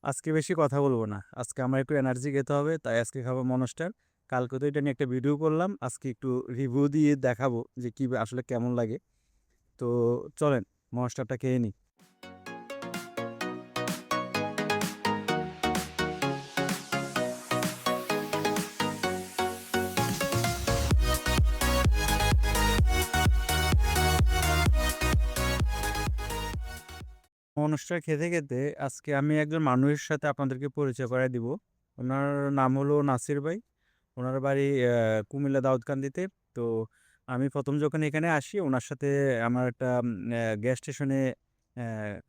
আজকে বেশি কথা বলবো না। আজকে আমার একটু এনার্জি খেতে হবে। তাই আজকে খাবো মনস্টার। কালকে তো এটা নিয়ে একটা ভিডিও করলাম। আজকে একটু রিভিউ দিয়ে দেখাবো যে কি আসলে কেমন লাগে। তো চলেন মনস্টারটা খেয়ে নিই। মনস্টার খেতে, খেতে আজকে আমি একজন মানুষের সাথে আপনাদেরকে পরিচয় করায় দিব। উনার নাম হলো নাসির ভাই। উনার বাড়ি কুমিল্লা দাউদকান্দিতে। তো আমি ১ম যখন এখানে আসি উনার সাথে আমার একটা গ্যাস স্টেশনে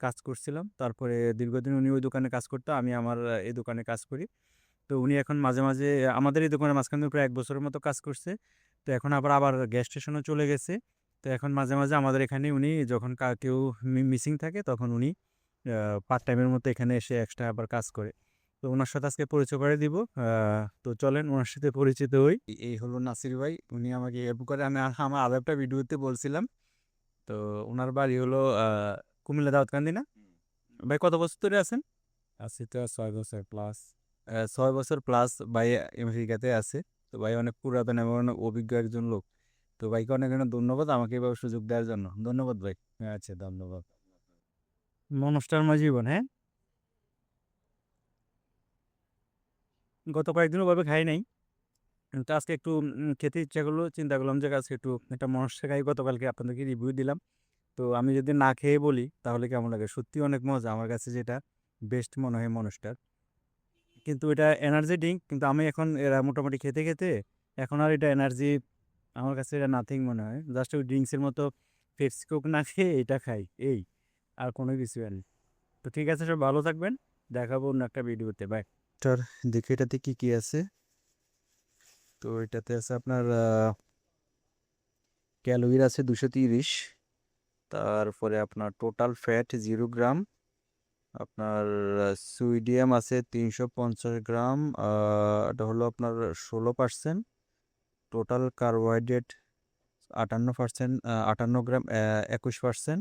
কাজ করছিলাম। তারপরে দীর্ঘদিন উনি ওই দোকানে কাজ করতো, আমি আমার এই দোকানে কাজ করি। তো উনি এখন মাঝে, মাঝে আমাদের এই দোকানের মাঝখানে প্রায় ১ বছরের মতো কাজ করছে। তো এখন আবার গ্যাস স্টেশনেও চলে গেছে। তো এখন মাঝে, মাঝে আমাদের এখানে উনি যখন কেউ মিসিং থাকে তখন উনি পার্ট টাইমের মতো এখানে এসে এক্সট্রা আবার কাজ করে। তো উনার সাথে আজকে পরিচয় করে দিব। তো চলেন উনার সাথে পরিচিত হই। এই হলো নাসির ভাই। উনি আমাকে হেল্প করে। আমি আমার আরো একটা ভিডিওতে বলছিলাম। তো উনার বাড়ি হলো কুমিল্লা দাউদকান্দি না? ভাই কত বছর ধরে আছেন? আছি তো ৬ বছর প্লাস। ৬ বছর প্লাস ভাই আমেরিকাতে আছে। তো ভাই অনেক পুরাতন এবং অনেক অভিজ্ঞ একজন লোক। তো ভাইকে অনেক অনেক ধন্যবাদ আমাকে এভাবে সুযোগ দেওয়ার জন্য। ধন্যবাদ ভাই। আচ্ছা, ধন্যবাদ। মনস্টার জীবন, হ্যাঁ? গত কয়েকদিন ওভাবে খাই নাই। তো আজকে একটু খেতে ইচ্ছা করলো। চিন্তা করলাম যে আজকে একটু একটা মনস্টার খাই। গতকালকে আপনাদেরকে রিভিউ দিলাম। তো আমি যদি না খেয়ে বলি তাহলে কেমন লাগে? সত্যি অনেক মজা। আমার কাছে যেটা বেস্ট মনে হয় মনস্টার। কিন্তু এটা এনার্জি ড্রিঙ্ক। কিন্তু আমি এখন এরা মোটামুটি খেতে, খেতে এখন আর এটা এনার্জি আমার কাছে এটা নাথিং মনে হয়। জাস্ট ওই ড্রিঙ্কসের মতো পেপসি কোক না খেয়ে এটা খাই। এই আর কোনো কিছু আর নেই। তো ঠিক আছে, সব ভালো থাকবেন। দেখাবো অন্য একটা ভিডিওতে। বাই। টার দেখি এটাতে কি কি আছে। তো এটাতে আছে আপনার ক্যালোরি আছে 230। তারপরে আপনার টোটাল ফ্যাট 0 গ্রাম। আপনার সোডিয়াম আছে 350 গ্রাম। এটা হলো আপনার 16%। টোটাল কার্বোহাইড্রেট 58%, 58 গ্রাম, 21%।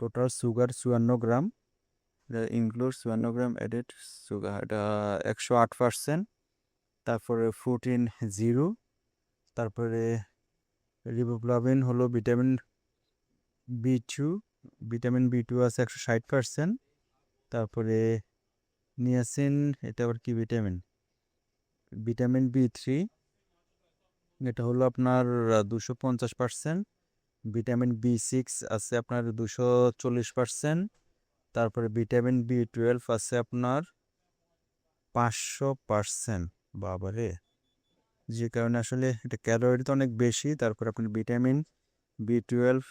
টোটাল সুগার 54 গ্রাম। ইনক্লুড 54 গ্রাম এডেড সুগার, এটা 108%। তারপরে প্রোটিন 0। তারপরে রিবোফ্লাভিন হলো ভিটামিন B2। ভিটামিন B2 আছে 160%। তারপরে নিয়াসিন, এটা আবার কি ভিটামিন? ভিটামিন B3, এটা হলো আপনার 250%। ভিটামিন B6 আছে আপনার 240%। তারপরে ভিটামিন B12 আছে আপনার 500%। বাবারে! যে কারণে আসলে এটা ক্যালোরি তো অনেক বেশি। তারপর আপনার ভিটামিন B12,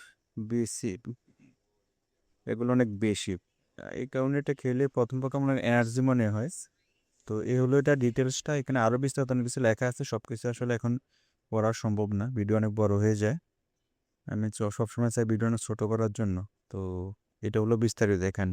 B6 এগুলো অনেক বেশি। এই কারণে এটা খেলে প্রথম আমার এনার্জি মনে হয়। তো এই হলো এটা ডিটেলসটা। এখানে আরো বিস্তারিত অনেক কিছু লেখা আছে। সবকিছু আসলে এখন পড়া সম্ভব না, ভিডিও অনেক বড় হয়ে যায়। আমি সবসময় চাই ভিডিও অনেক ছোট করার জন্য। তো এটা হলো বিস্তারিত দেখেন।